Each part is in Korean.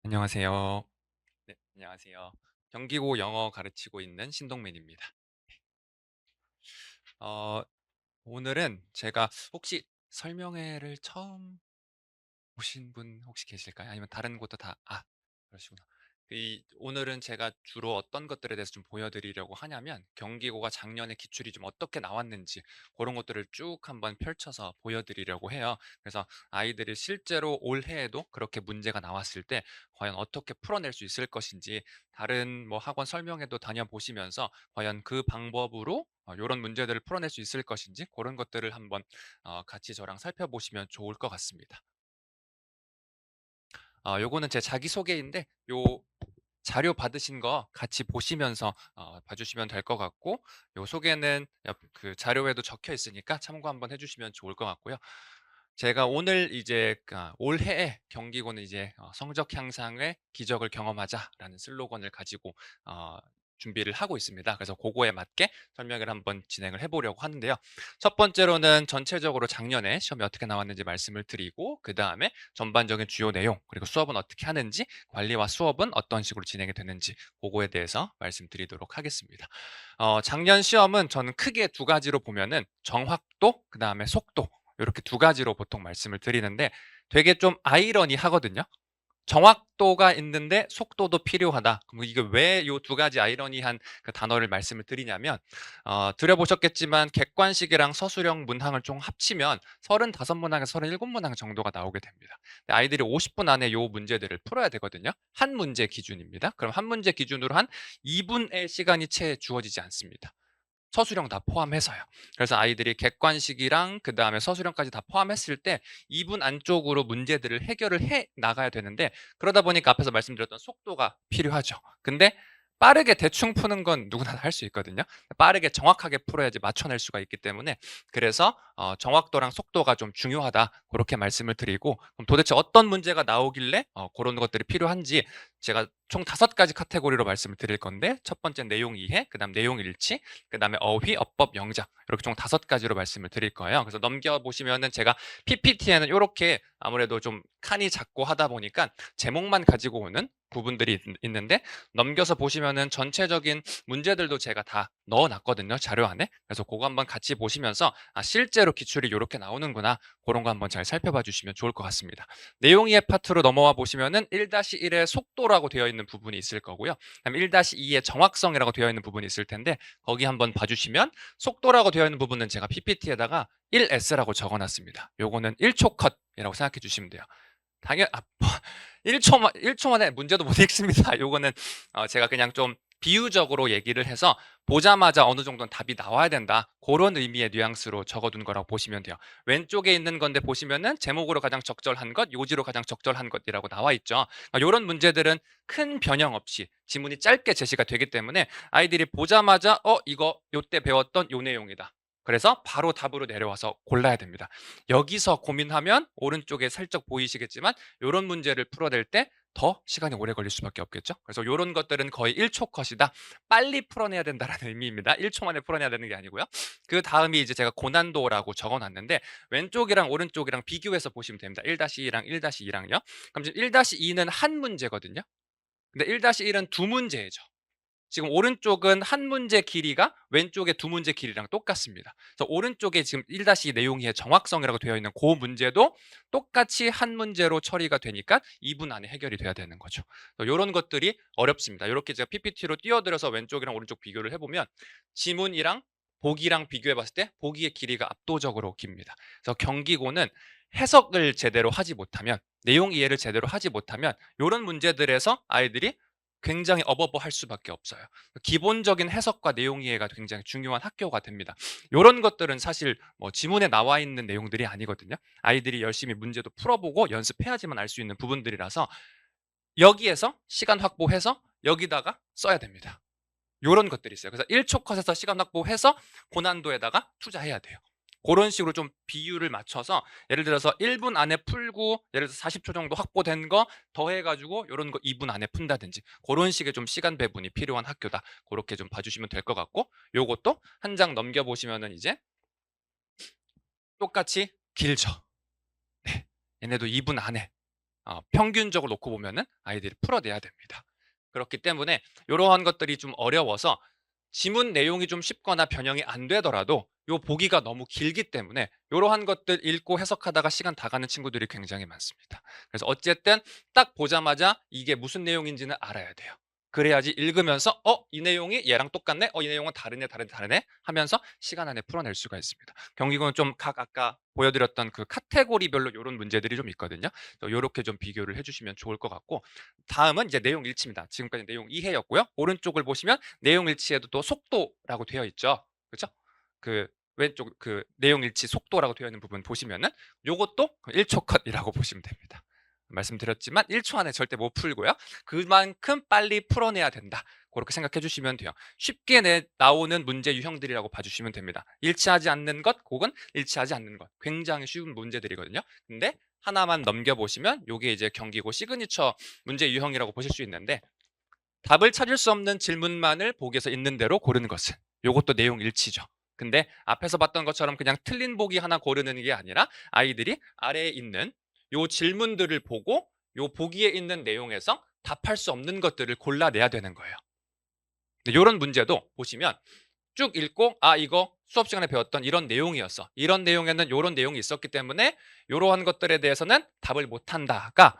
안녕하세요. 네, 안녕하세요. 경기고 영어 가르치고 있는 신동민입니다. 어, 오늘은 제가 혹시 설명회를 처음 보신 분 혹시 계실까요? 아니면 다른 곳도 다, 그러시구나. 오늘은 제가 주로 어떤 것들에 대해서 좀 보여드리려고 하냐면, 경기고가 작년에 기출이 좀 어떻게 나왔는지, 그런 것들을 쭉 한번 펼쳐서 보여드리려고 해요. 그래서 아이들이 실제로 올해에도 그렇게 문제가 나왔을 때, 과연 어떻게 풀어낼 수 있을 것인지, 다른 뭐 학원 설명회도 다녀보시면서, 과연 그 방법으로 이런 문제들을 풀어낼 수 있을 것인지, 그런 것들을 한번 같이 저랑 살펴보시면 좋을 것 같습니다. 요거는 제 자기소개인데 요 자료 받으신 거 같이 보시면서 봐주시면 될 것 같고, 요 소개는 그 자료에도 적혀 있으니까 참고 한번 해주시면 좋을 것 같고요. 제가 오늘 이제 올해에 경기고는 이제 성적 향상의 기적을 경험하자라는 슬로건을 가지고 어, 준비를 하고 있습니다. 그래서 그거에 맞게 설명을 한번 진행을 해보려고 하는데요. 첫 번째로는 전체적으로 작년에 시험이 어떻게 나왔는지 말씀을 드리고, 그 다음에 전반적인 주요 내용, 그리고 수업은 어떻게 하는지, 관리와 수업은 어떤 식으로 진행이 되는지, 그거에 대해서 말씀드리도록 하겠습니다. 작년 시험은 저는 크게 두 가지로 보면은 정확도, 그 다음에 속도, 이렇게 두 가지로 보통 말씀을 드리는데, 되게 좀 아이러니하거든요. 정확도가 있는데 속도도 필요하다. 그럼 이게 왜 요 두 가지 아이러니한 그 단어를 말씀을 드리냐면, 들여보셨겠지만 객관식이랑 서술형 문항을 좀 합치면 35문항에서 37문항 정도가 나오게 됩니다. 근데 아이들이 50분 안에 요 문제들을 풀어야 되거든요. 한 문제 기준입니다. 그럼 한 문제 기준으로 한 2분의 시간이 채 주어지지 않습니다. 서술형 다 포함해서요. 그래서 아이들이 객관식이랑 그다음에 서술형까지 다 포함했을 때 2분 안쪽으로 문제들을 해결을 해 나가야 되는데, 그러다 보니까 앞에서 말씀드렸던 속도가 필요하죠. 근데 빠르게 대충 푸는 건 누구나 할 수 있거든요. 빠르게 정확하게 풀어야지 맞춰낼 수가 있기 때문에, 그래서 정확도랑 속도가 좀 중요하다, 그렇게 말씀을 드리고, 그럼 도대체 어떤 문제가 나오길래 그런 것들이 필요한지 제가 총 5가지 카테고리로 말씀을 드릴 건데, 첫 번째 내용 이해, 그다음 내용 일치, 그다음에 어휘, 어법, 영작, 이렇게 총 5가지로 말씀을 드릴 거예요. 그래서 넘겨보시면은 제가 PPT에는 이렇게 아무래도 좀 칸이 작고 하다 보니까 제목만 가지고 오는 부분들이 있는데, 넘겨서 보시면은 전체적인 문제들도 제가 다 넣어놨거든요, 자료 안에. 그래서 그거 한번 같이 보시면서 실제로 기출이 이렇게 나오는구나, 그런 거 한번 잘 살펴봐 주시면 좋을 것 같습니다. 내용 이해 파트로 넘어와 보시면은 1-1의 속도라고 되어 있는 부분이 있을 거고요. 그다음 1-2의 정확성이라고 되어 있는 부분이 있을 텐데, 거기 한번 봐주시면 속도라고 되어 있는 부분은 제가 PPT에다가 1S라고 적어놨습니다. 요거는 1초 컷이라고 생각해 주시면 돼요. 당연, 1초 만에 문제도 못 읽습니다. 요거는 제가 그냥 좀 비유적으로 얘기를 해서 보자마자 어느 정도는 답이 나와야 된다, 그런 의미의 뉘앙스로 적어둔 거라고 보시면 돼요. 왼쪽에 있는 건데 보시면은 제목으로 가장 적절한 것, 요지로 가장 적절한 것이라고 나와 있죠. 이런 문제들은 큰 변형 없이 지문이 짧게 제시가 되기 때문에 아이들이 보자마자 이거 요때 배웠던 요 내용이다, 그래서 바로 답으로 내려와서 골라야 됩니다. 여기서 고민하면 오른쪽에 살짝 보이시겠지만 이런 문제를 풀어낼 때 더 시간이 오래 걸릴 수밖에 없겠죠. 그래서 이런 것들은 거의 1초 컷이다, 빨리 풀어내야 된다는 의미입니다. 1초 만에 풀어내야 되는 게 아니고요. 그 다음이 이제 제가 고난도라고 적어놨는데, 왼쪽이랑 오른쪽이랑 비교해서 보시면 됩니다. 1-2랑 1-2랑요. 그럼 지금 1-2는 한 문제거든요. 근데 1-1은 두 문제죠. 지금 오른쪽은 한 문제 길이가 왼쪽의 두 문제 길이랑 똑같습니다. 그래서 오른쪽에 지금 1-2 내용의 정확성이라고 되어 있는 그 문제도 똑같이 한 문제로 처리가 되니까 2분 안에 해결이 돼야 되는 거죠. 이런 것들이 어렵습니다. 이렇게 제가 PPT로 띄워드려서 왼쪽이랑 오른쪽 비교를 해보면, 지문이랑 보기랑 비교해 봤을 때 보기의 길이가 압도적으로 깁니다. 그래서 경기고는 해석을 제대로 하지 못하면, 내용 이해를 제대로 하지 못하면 이런 문제들에서 아이들이 굉장히 어버버할 수밖에 없어요. 기본적인 해석과 내용 이해가 굉장히 중요한 학교가 됩니다. 이런 것들은 사실 뭐 지문에 나와 있는 내용들이 아니거든요. 아이들이 열심히 문제도 풀어보고 연습해야지만 알 수 있는 부분들이라서, 여기에서 시간 확보해서 여기다가 써야 됩니다. 요런 것들이 있어요. 그래서 1초 컷에서 시간 확보해서 고난도에다가 투자해야 돼요. 그런 식으로 좀 비율을 맞춰서, 예를 들어서 1분 안에 풀고 예를 들어서 40초 정도 확보된 거 더해가지고 요런 거 2분 안에 푼다든지, 그런 식의 좀 시간 배분이 필요한 학교다, 그렇게 좀 봐주시면 될 것 같고, 요것도 한 장 넘겨보시면은 이제 똑같이 길죠. 네. 얘네도 2분 안에 평균적으로 놓고 보면은 아이들이 풀어내야 됩니다. 그렇기 때문에 요러한 것들이 좀 어려워서 지문 내용이 좀 쉽거나 변형이 안 되더라도 요 보기가 너무 길기 때문에 요러한 것들 읽고 해석하다가 시간 다 가는 친구들이 굉장히 많습니다. 그래서 어쨌든 딱 보자마자 이게 무슨 내용인지는 알아야 돼요. 그래야지 읽으면서 이 내용이 얘랑 똑같네? 이 내용은 다르네 하면서 시간 안에 풀어낼 수가 있습니다. 경기고는 좀 각 아까 보여드렸던 그 카테고리별로 요런 문제들이 좀 있거든요. 요렇게 좀 비교를 해주시면 좋을 것 같고, 다음은 이제 내용 일치입니다. 지금까지 내용 이해였고요. 오른쪽을 보시면 내용 일치에도 또 속도라고 되어 있죠. 그렇죠? 그 왼쪽 그 내용 일치 속도라고 되어 있는 부분 보시면은 요것도 1초 컷이라고 보시면 됩니다. 말씀드렸지만 1초 안에 절대 못 풀고요. 그만큼 빨리 풀어내야 된다. 그렇게 생각해 주시면 돼요. 쉽게 나오는 문제 유형들이라고 봐주시면 됩니다. 일치하지 않는 것 혹은 일치하지 않는 것. 굉장히 쉬운 문제들이거든요. 근데 하나만 넘겨보시면 요게 이제 경기고 시그니처 문제 유형이라고 보실 수 있는데, 답을 찾을 수 없는 질문만을 보기에서 있는 대로 고르는 것은 요것도 내용 일치죠. 근데 앞에서 봤던 것처럼 그냥 틀린 보기 하나 고르는 게 아니라 아이들이 아래에 있는 요 질문들을 보고 요 보기에 있는 내용에서 답할 수 없는 것들을 골라내야 되는 거예요. 이런 문제도 보시면 쭉 읽고 이거 수업 시간에 배웠던 이런 내용이었어. 이런 내용에는 이런 내용이 있었기 때문에 이러한 것들에 대해서는 답을 못한다가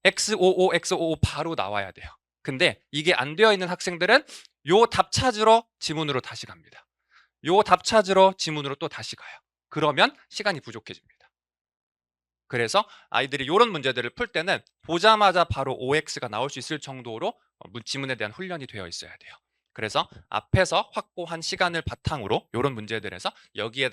XOO, XOO 바로 나와야 돼요. 근데 이게 안 되어 있는 학생들은 요 답 찾으러 지문으로 다시 갑니다. 요 답 찾으러 지문으로 또 다시 가요. 그러면 시간이 부족해집니다. 그래서 아이들이 이런 문제들을 풀 때는 보자마자 바로 OX가 나올 수 있을 정도로 지문에 대한 훈련이 되어 있어야 돼요. 그래서 앞에서 확보한 시간을 바탕으로 이런 문제들에서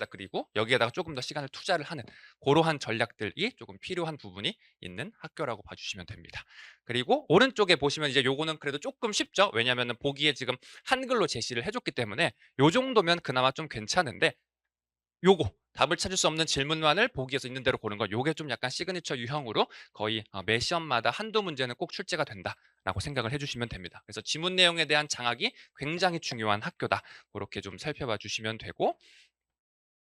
그리고 여기에다가 조금 더 시간을 투자를 하는 그러한 전략들이 조금 필요한 부분이 있는 학교라고 봐주시면 됩니다. 그리고 오른쪽에 보시면 이제 요거는 그래도 조금 쉽죠. 왜냐하면 보기에 지금 한글로 제시를 해줬기 때문에 요 정도면 그나마 좀 괜찮은데, 요거 답을 찾을 수 없는 질문만을 보기에서 있는 대로 고른 거, 요게 좀 약간 시그니처 유형으로 거의 매 시험마다 한두 문제는 꼭 출제가 된다라고 생각을 해주시면 됩니다. 그래서 지문 내용에 대한 장악이 굉장히 중요한 학교다. 그렇게 좀 살펴봐 주시면 되고,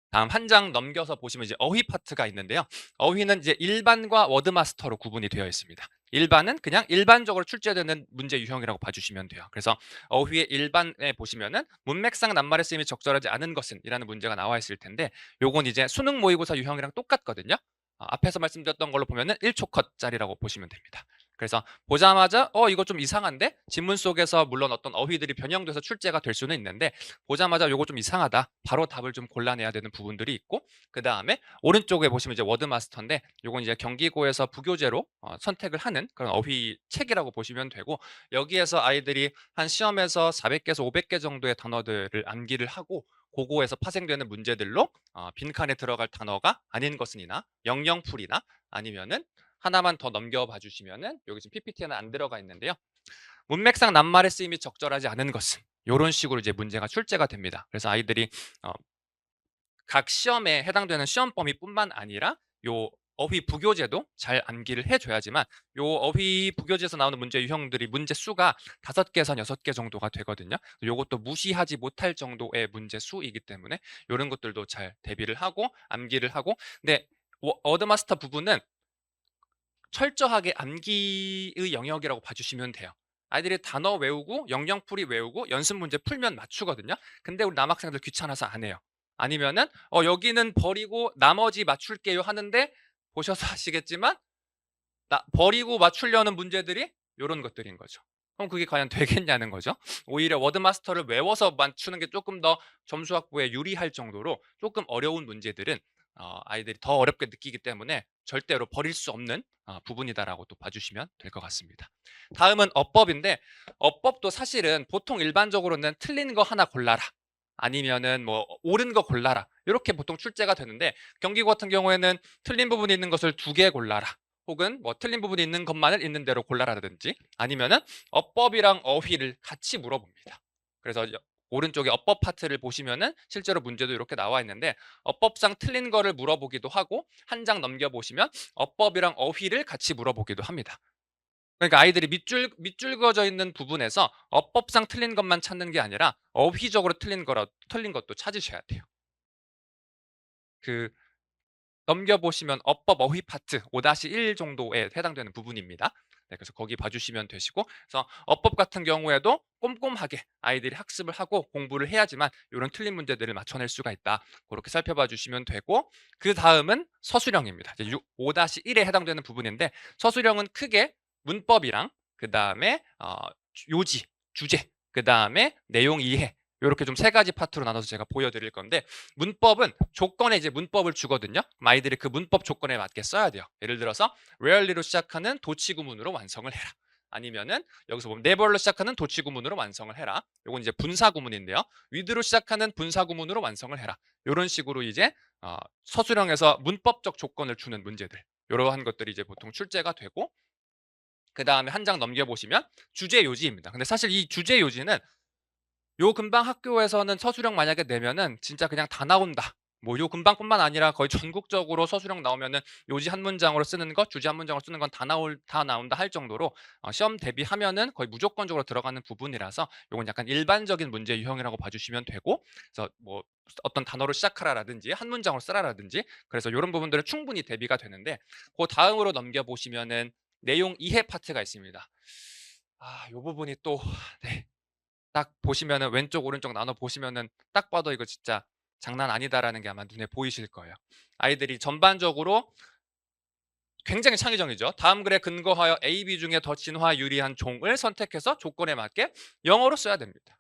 다음 한 장 넘겨서 보시면 이제 어휘 파트가 있는데요. 어휘는 이제 일반과 워드마스터로 구분이 되어 있습니다. 일반은 그냥 일반적으로 출제되는 문제 유형이라고 봐주시면 돼요. 그래서 어휘의 일반에 보시면은 문맥상 낱말의 쓰임이 적절하지 않은 것은 이라는 문제가 나와 있을 텐데, 요건 이제 수능 모의고사 유형이랑 똑같거든요. 앞에서 말씀드렸던 걸로 보면은 1초 컷짜리라고 보시면 됩니다. 그래서 보자마자 이거 좀 이상한데? 지문 속에서 물론 어떤 어휘들이 변형돼서 출제가 될 수는 있는데, 보자마자 요거 좀 이상하다. 바로 답을 좀 골라내야 되는 부분들이 있고, 그 다음에 오른쪽에 보시면 이제 워드마스터인데, 요건 이제 경기고에서 부교재로 선택을 하는 그런 어휘 책이라고 보시면 되고, 여기에서 아이들이 한 시험에서 400개에서 500개 정도의 단어들을 암기를 하고, 고거에서 파생되는 문제들로 빈칸에 들어갈 단어가 아닌 것은이나 영영풀이나 아니면은 하나만 더 넘겨봐 주시면은 여기 지금 PPT에는 안 들어가 있는데요. 문맥상 낱말의 쓰임이 적절하지 않은 것은 이런 식으로 이제 문제가 출제가 됩니다. 그래서 아이들이 어, 각 시험에 해당되는 시험 범위뿐만 아니라 요 어휘 부교재도 잘 암기를 해줘야지만, 요 어휘 부교재에서 나오는 문제 유형들이 문제 수가 5개에서 6개 정도가 되거든요. 요것도 무시하지 못할 정도의 문제 수이기 때문에 이런 것들도 잘 대비를 하고 암기를 하고, 근데 워드마스터 부분은 철저하게 암기의 영역이라고 봐주시면 돼요. 아이들이 단어 외우고 영영풀이 외우고 연습 문제 풀면 맞추거든요. 근데 우리 남학생들 귀찮아서 안 해요. 아니면은 여기는 버리고 나머지 맞출게요 하는데, 보셔서 아시겠지만 버리고 맞추려는 문제들이 이런 것들인 거죠. 그럼 그게 과연 되겠냐는 거죠. 오히려 워드마스터를 외워서 맞추는 게 조금 더 점수 확보에 유리할 정도로 조금 어려운 문제들은 아이들이 더 어렵게 느끼기 때문에 절대로 버릴 수 없는 부분이다라고 또 봐주시면 될 것 같습니다. 다음은 어법인데, 어법도 사실은 보통 일반적으로는 틀린 거 하나 골라라, 아니면은 뭐 옳은 거 골라라, 이렇게 보통 출제가 되는데, 경기고 같은 경우에는 틀린 부분이 있는 것을 2개 골라라, 혹은 뭐 틀린 부분이 있는 것만을 있는 대로 골라라든지, 아니면은 어법이랑 어휘를 같이 물어봅니다. 그래서 오른쪽에 어법 파트를 보시면은 실제로 문제도 이렇게 나와 있는데, 어법상 틀린 거를 물어보기도 하고, 한 장 넘겨보시면 어법이랑 어휘를 같이 물어보기도 합니다. 그러니까 아이들이 밑줄 그어져 있는 부분에서 어법상 틀린 것만 찾는 게 아니라 어휘적으로 틀린 것도 찾으셔야 돼요. 그 넘겨보시면 어법 어휘 파트 5-1 정도에 해당되는 부분입니다. 네, 그래서 거기 봐주시면 되시고, 그래서 어법 같은 경우에도 꼼꼼하게 아이들이 학습을 하고 공부를 해야지만 이런 틀린 문제들을 맞춰낼 수가 있다. 그렇게 살펴봐 주시면 되고, 그 다음은 서술형입니다. 5-1에 해당되는 부분인데, 서술형은 크게 문법이랑 그 다음에 요지, 주제, 그 다음에 내용 이해, 이렇게 좀 세 가지 파트로 나눠서 제가 보여드릴 건데, 문법은 조건에 이제 문법을 주거든요. 그럼 아이들이 그 문법 조건에 맞게 써야 돼요. 예를 들어서 rarely로 시작하는 도치구문으로 완성을 해라. 아니면은 여기서 보면 never로 시작하는 도치구문으로 완성을 해라. 요건 이제 분사구문인데요. with로 시작하는 분사구문으로 완성을 해라. 이런 식으로 이제 서술형에서 문법적 조건을 주는 문제들, 이러한 것들이 이제 보통 출제가 되고, 그 다음에 한 장 넘겨보시면 주제 요지입니다. 근데 사실 이 주제 요지는 요 근방 학교에서는 서술형 만약에 내면은 진짜 그냥 다 나온다. 뭐 요 근방뿐만 아니라 거의 전국적으로 서술형 나오면은 요지 한 문장으로 쓰는 것, 주제 한 문장으로 쓰는 건 다 나온다 할 정도로 시험 대비하면은 거의 무조건적으로 들어가는 부분이라서 요건 약간 일반적인 문제 유형이라고 봐주시면 되고, 그래서 뭐 어떤 단어로 시작하라라든지 한 문장으로 쓰라라든지, 그래서 요런 부분들은 충분히 대비가 되는데, 그 다음으로 넘겨보시면은 내용 이해 파트가 있습니다. 요 부분이 또 네, 딱 보시면은 왼쪽 오른쪽 나눠 보시면은 딱 봐도 이거 진짜 장난 아니다라는 게 아마 눈에 보이실 거예요. 아이들이 전반적으로 굉장히 창의적이죠. 다음 글에 근거하여 A, B 중에 더 진화 유리한 종을 선택해서 조건에 맞게 영어로 써야 됩니다.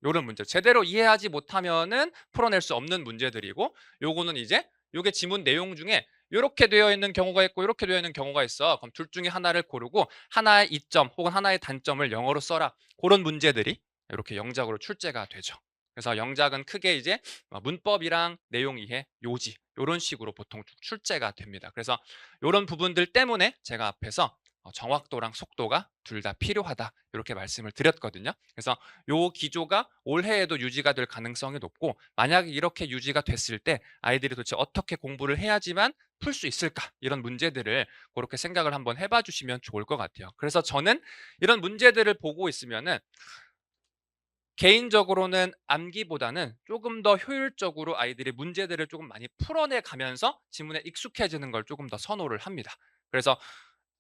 요런 문제 제대로 이해하지 못하면은 풀어낼 수 없는 문제들이고, 요거는 이제 요게 지문 내용 중에 요렇게 되어 있는 경우가 있고 요렇게 되어 있는 경우가 있어. 그럼 둘 중에 하나를 고르고 하나의 이점 혹은 하나의 단점을 영어로 써라. 그런 문제들이 이렇게 영작으로 출제가 되죠. 그래서 영작은 크게 이제 문법이랑 내용 이해, 요지 요런 식으로 보통 출제가 됩니다. 그래서 요런 부분들 때문에 제가 앞에서 정확도랑 속도가 둘 다 필요하다 이렇게 말씀을 드렸거든요. 그래서 요 기조가 올해에도 유지가 될 가능성이 높고, 만약에 이렇게 유지가 됐을 때 아이들이 도대체 어떻게 공부를 해야지만 풀 수 있을까, 이런 문제들을 그렇게 생각을 한번 해봐 주시면 좋을 것 같아요. 그래서 저는 이런 문제들을 보고 있으면은 개인적으로는 암기보다는 조금 더 효율적으로 아이들이 문제들을 조금 많이 풀어내 가면서 지문에 익숙해지는 걸 조금 더 선호를 합니다. 그래서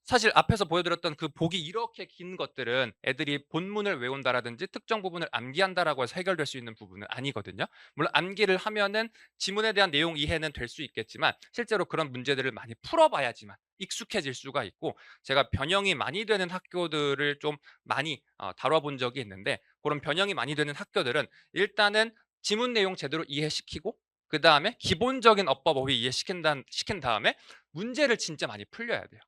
사실 앞에서 보여드렸던 그 보기 이렇게 긴 것들은 애들이 본문을 외운다라든지 특정 부분을 암기한다라고 해서 해결될 수 있는 부분은 아니거든요. 물론 암기를 하면은 지문에 대한 내용 이해는 될 수 있겠지만, 실제로 그런 문제들을 많이 풀어봐야지만 익숙해질 수가 있고, 제가 변형이 많이 되는 학교들을 좀 많이 다뤄본 적이 있는데, 그런 변형이 많이 되는 학교들은 일단은 지문 내용 제대로 이해시키고, 그 다음에 기본적인 어법 어휘 시킨 다음에 문제를 진짜 많이 풀려야 돼요.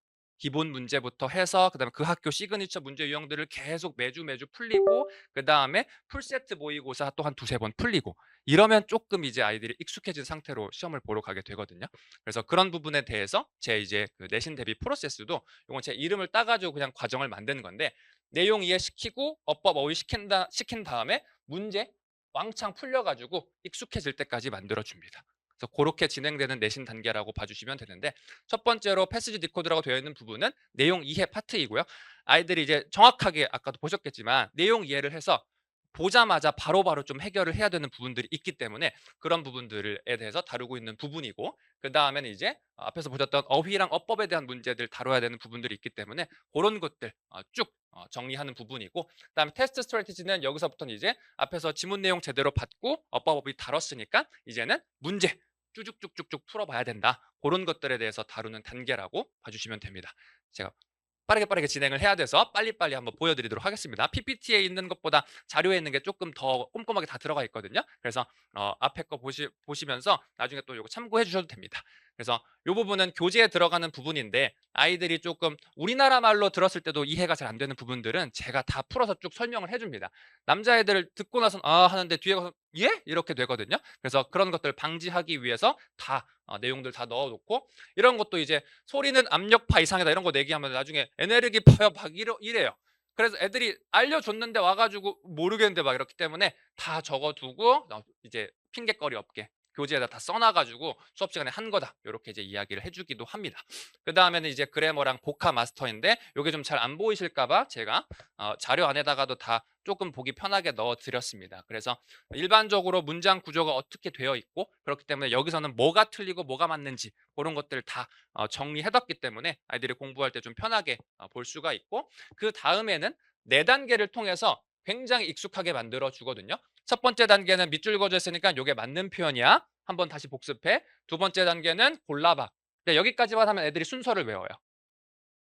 기본 문제부터 해서 그다음에 그 학교 시그니처 문제 유형들을 계속 매주 풀리고, 그다음에 풀세트 모의고사 또 한 두세 번 풀리고, 이러면 조금 이제 아이들이 익숙해진 상태로 시험을 보러 가게 되거든요. 그래서 그런 부분에 대해서 제 이제 그 내신 대비 프로세스도 요건 제 이름을 따 가지고 그냥 과정을 만드는 건데, 내용 이해시키고 어법 어휘 시킨 다음에 문제 왕창 풀려 가지고 익숙해질 때까지 만들어 줍니다. 그래서 고렇게 진행되는 내신 단계라고 봐 주시면 되는데, 첫 번째로 패스지 디코드라고 되어 있는 부분은 내용 이해 파트이고요. 아이들이 이제 정확하게 아까도 보셨겠지만 내용 이해를 해서 보자마자 바로바로 좀 해결을 해야 되는 부분들이 있기 때문에 그런 부분들에 대해서 다루고 있는 부분이고, 그 다음에는 이제 앞에서 보셨던 어휘랑 어법에 대한 문제들 다뤄야 되는 부분들이 있기 때문에 그런 것들 쭉 정리하는 부분이고, 그다음에 테스트 스트래티지는 여기서부터는 이제 앞에서 지문 내용 제대로 받고 어법 어휘 다뤘으니까 이제는 문제 쭉쭉쭉쭉 풀어봐야 된다. 그런 것들에 대해서 다루는 단계라고 봐주시면 됩니다. 제가 빠르게 진행을 해야 돼서 빨리빨리 한번 보여드리도록 하겠습니다. PPT에 있는 것보다 자료에 있는 게 조금 더 꼼꼼하게 다 들어가 있거든요. 그래서 앞에 거 보시면서 나중에 또 이거 참고해 주셔도 됩니다. 그래서 이 부분은 교재에 들어가는 부분인데, 아이들이 조금 우리나라 말로 들었을 때도 이해가 잘 안 되는 부분들은 제가 다 풀어서 쭉 설명을 해줍니다. 남자애들 듣고 나선 하는데 뒤에 가서 예? 이렇게 되거든요. 그래서 그런 것들 방지하기 위해서 다 내용들 다 넣어놓고, 이런 것도 이제 소리는 압력파 이상이다 이런 거 내기하면 나중에 에네르기 파여 막 이래요. 그래서 애들이 알려줬는데 와가지고 모르겠는데 막 이렇기 때문에 다 적어두고 이제 핑계거리 없게 교재에다 다 써놔 가지고 수업 시간에 한 거다. 요렇게 이제 이야기를 해 주기도 합니다. 그다음에는 이제 그래머랑 복합 마스터인데 요게 좀 잘 안 보이실까 봐 제가 자료 안에다가도 다 조금 보기 편하게 넣어 드렸습니다. 그래서 일반적으로 문장 구조가 어떻게 되어 있고 그렇기 때문에 여기서는 뭐가 틀리고 뭐가 맞는지 그런 것들을 다 정리해 뒀기 때문에 아이들이 공부할 때 좀 편하게 볼 수가 있고 그다음에는 네 단계를 통해서 굉장히 익숙하게 만들어 주거든요. 첫 번째 단계는 밑줄 그어져 있으니까 요게 맞는 표현이야. 한번 다시 복습해. 두 번째 단계는 골라봐. 네, 여기까지만 하면 애들이 순서를 외워요.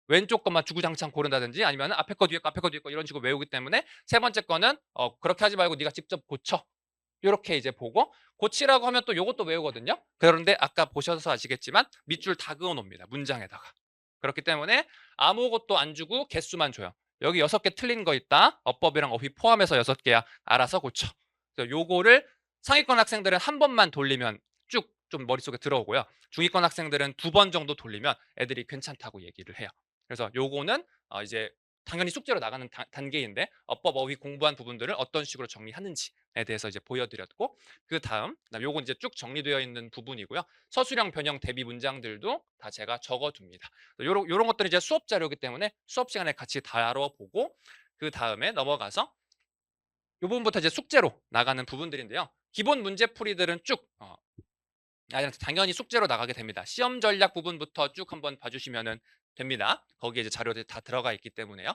왼쪽 것만 주구장창 고른다든지 아니면 앞에 거 뒤에 거 앞에 거 뒤에 거 이런 식으로 외우기 때문에 세 번째 거는 그렇게 하지 말고 네가 직접 고쳐. 요렇게 이제 보고 고치라고 하면 또 요것도 외우거든요. 그런데 아까 보셔서 아시겠지만 밑줄 다 그어 놓습니다. 문장에다가. 그렇기 때문에 아무것도 안 주고 개수만 줘요. 여기 6개 틀린 거 있다. 어법이랑 어휘 포함해서 6개야. 알아서 고쳐. 그래서 요거를 상위권 학생들은 한 번만 돌리면 쭉 좀 머릿속에 들어오고요. 중위권 학생들은 2번 정도 돌리면 애들이 괜찮다고 얘기를 해요. 그래서 요거는 이제 당연히 숙제로 나가는 단계인데 어법 어휘 공부한 부분들을 어떤 식으로 정리하는지에 대해서 이제 보여드렸고 그다음 요건 이제 쭉 정리되어 있는 부분이고요. 서술형 변형 대비 문장들도 다 제가 적어둡니다. 요런 것들은 이제 수업 자료이기 때문에 수업 시간에 같이 다뤄보고 그다음에 넘어가서 요 부분부터 이제 숙제로 나가는 부분들인데요. 기본 문제풀이들은 쭉 아이한테 당연히 숙제로 나가게 됩니다. 시험 전략 부분부터 쭉 한번 봐주시면 됩니다. 거기에 이제 자료들이 다 들어가 있기 때문에요.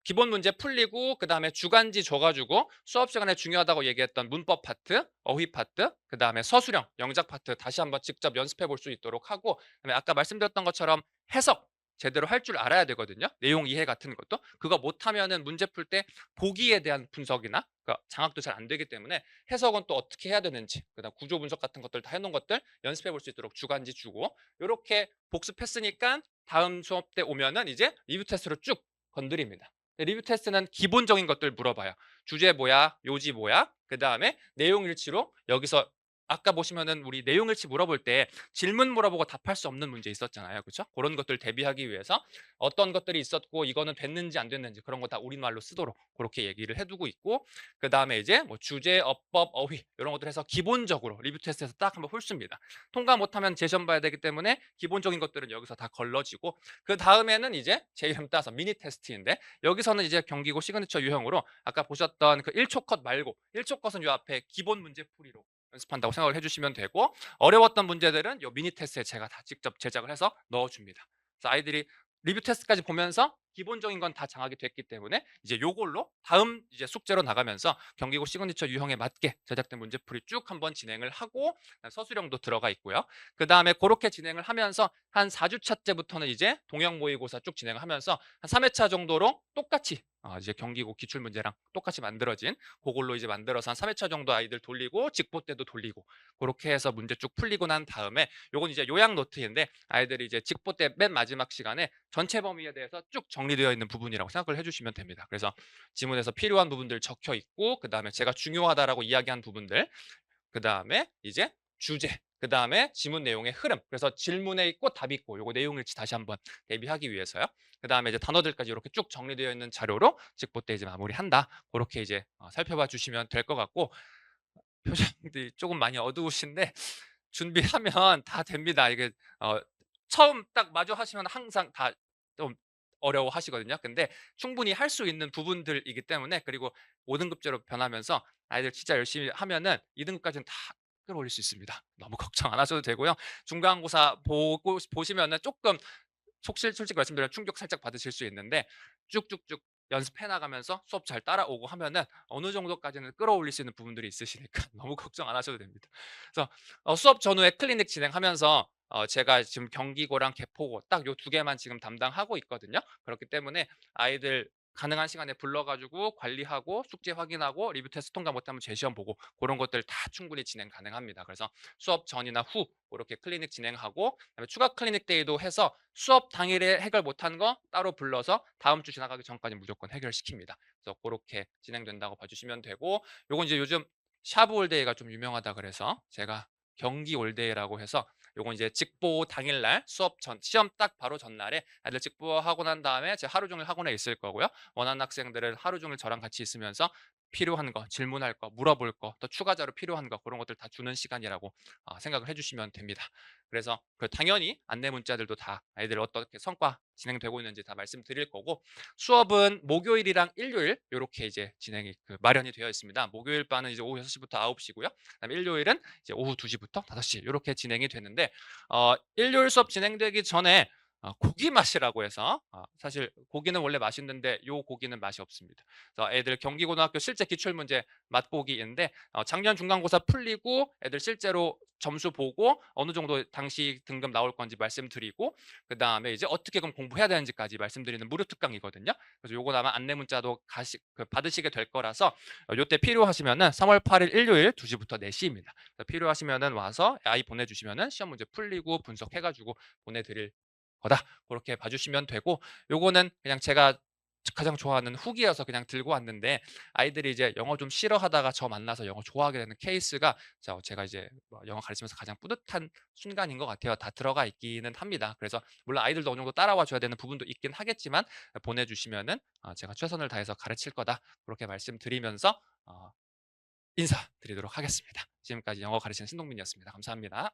기본 문제 풀리고 그다음에 주간지 줘가지고 수업 시간에 중요하다고 얘기했던 문법 파트, 어휘 파트, 그다음에 서술형, 영작 파트 다시 한번 직접 연습해 볼 수 있도록 하고 그다음에 아까 말씀드렸던 것처럼 해석 제대로 할 줄 알아야 되거든요. 내용 이해 같은 것도 그거 못하면은 문제 풀 때 보기에 대한 분석이나 그러니까 장악도 잘 안 되기 때문에 해석은 또 어떻게 해야 되는지 그다음 구조 분석 같은 것들 다 해놓은 것들 연습해 볼 수 있도록 주간지 주고 이렇게 복습했으니까 다음 수업 때 오면은 이제 리뷰 테스트로 쭉 건드립니다. 리뷰 테스트는 기본적인 것들 물어봐요. 주제 뭐야? 요지 뭐야? 그다음에 내용 일치로 여기서 아까 보시면은 우리 내용 일치 물어볼 때 질문 물어보고 답할 수 없는 문제 있었잖아요. 그렇죠? 그런 것들 대비하기 위해서 어떤 것들이 있었고 이거는 됐는지 안 됐는지 그런 거 다 우리말로 쓰도록 그렇게 얘기를 해두고 있고 그다음에 이제 뭐 주제, 어법, 어휘 이런 것들 해서 기본적으로 리뷰 테스트에서 딱 한번 훑습니다. 통과 못하면 재시험 봐야 되기 때문에 기본적인 것들은 여기서 다 걸러지고 그 다음에는 이제 제 이름 따서 미니 테스트인데 여기서는 이제 경기고 시그니처 유형으로 아까 보셨던 그 1초 컷 말고 1초 컷은 요 앞에 기본 문제 풀이로 연습한다고 생각을 해주시면 되고 어려웠던 문제들은 요 미니 테스트에 제가 다 직접 제작을 해서 넣어줍니다. 그래서 아이들이 리뷰 테스트까지 보면서 기본적인 건 다 장악이 됐기 때문에 이제 요걸로 다음 이제 숙제로 나가면서 경기고 시그니처 유형에 맞게 제작된 문제풀이 쭉 한번 진행을 하고 서술형도 들어가 있고요. 그 다음에 그렇게 진행을 하면서 한 4주차째부터는 이제 동형 모의고사 쭉 진행하면서 한 3회차 정도로 똑같이 이제 경기고 기출문제랑 똑같이 만들어진 그걸로 이제 만들어서 한 3회차 정도 아이들 돌리고 직보 때도 돌리고 그렇게 해서 문제 쭉 풀리고 난 다음에 요건 이제 요약 노트인데 아이들이 이제 직보 때 맨 마지막 시간에 전체 범위에 대해서 쭉 정리되어 있는 부분이라고 생각을 해주시면 됩니다. 그래서 지문에서 필요한 부분들 적혀 있고 그 다음에 제가 중요하다라고 이야기한 부분들 그다음에 이제 주제, 그다음에 지문 내용의 흐름. 그래서 질문에 있고 답이 있고 요거 내용 일치 다시 한번 대비하기 위해서요. 그다음에 이제 단어들까지 이렇게 쭉 정리되어 있는 자료로 직보 때 이제 마무리한다. 고렇게 이제 살펴봐 주시면 될 것 같고 표정들이 조금 많이 어두우신데 준비하면 다 됩니다. 이게 처음 딱 마주 하시면 항상 다 좀 어려워하시거든요. 근데 충분히 할 수 있는 부분들이기 때문에 그리고 5등급제로 변하면서 아이들 진짜 열심히 하면은 2등급까지는 다 끌어올릴 수 있습니다. 너무 걱정 안 하셔도 되고요. 중간고사 보고 보시면은 조금 솔직히 말씀드리면 충격 살짝 받으실 수 있는데 쭉쭉쭉 연습해 나가면서 수업 잘 따라오고 하면은 어느 정도까지는 끌어올릴 수 있는 부분들이 있으시니까 너무 걱정 안 하셔도 됩니다. 그래서 수업 전후에 클리닉 진행하면서 제가 지금 경기고랑 개포고 딱 요 두 개만 지금 담당하고 있거든요. 그렇기 때문에 아이들 가능한 시간에 불러가지고 관리하고 숙제 확인하고 리뷰 테스트 통과 못하면 재시험 보고 그런 것들 다 충분히 진행 가능합니다. 그래서 수업 전이나 후 그렇게 클리닉 진행하고 그다음에 추가 클리닉 데이도 해서 수업 당일에 해결 못한 거 따로 불러서 다음 주 지나가기 전까지 무조건 해결시킵니다. 그래서 그렇게 진행된다고 봐주시면 되고 요건 이제 요즘 샤브 올데이가 좀 유명하다 그래서 제가 경기 올데이라고 해서 요건 이제 직보 당일날 수업 전 시험 딱 바로 전날에 애들 직보하고 난 다음에 제가 하루 종일 학원에 있을 거고요. 원하는 학생들은 하루 종일 저랑 같이 있으면서 필요한 거, 질문할 거, 물어볼 거, 또 추가 자료 필요한 거 그런 것들 다 주는 시간이라고 생각을 해 주시면 됩니다. 그래서 당연히 안내 문자들도 다 아이들 어떻게 성과 진행되고 있는지 다 말씀드릴 거고, 수업은 목요일이랑 일요일 요렇게 이제 진행이 마련이 되어 있습니다. 목요일 반은 이제 오후 6 시부터 9 시고요. 그다음에 일요일은 이제 오후 2 시부터 5 시 요렇게 진행이 되는데, 일요일 수업 진행되기 전에 고기 맛이라고 해서, 사실 고기는 원래 맛있는데 요 고기는 맛이 없습니다. 그래서 애들 경기고등학교 실제 기출문제 맛보기인데, 작년 중간고사 풀리고 애들 실제로 점수 보고 어느 정도 당시 등급 나올 건지 말씀드리고, 그다음에 이제 어떻게 그럼 공부해야 되는지까지 말씀드리는 무료 특강이거든요. 그래서 요거 아마 안내 문자도 받으시게 될 거라서, 요때 필요하시면은 3월 8일 일요일 2 시부터 4 시입니다. 필요하시면은 와서 아이 보내주시면은 시험 문제 풀리고 분석해가지고 보내드릴 거다. 그렇게 봐주시면 되고, 요거는 그냥 제가 가장 좋아하는 후기여서 그냥 들고 왔는데, 아이들이 이제 영어 좀 싫어하다가 저 만나서 영어 좋아하게 되는 케이스가 제가 이제 영어 가르치면서 가장 뿌듯한 순간인 것 같아요. 다 들어가 있기는 합니다. 그래서 물론 아이들도 어느 정도 따라와 줘야 되는 부분도 있긴 하겠지만, 보내주시면은 제가 최선을 다해서 가르칠 거다. 그렇게 말씀드리면서 인사드리도록 하겠습니다. 지금까지 영어 가르치는 신동민이었습니다. 감사합니다.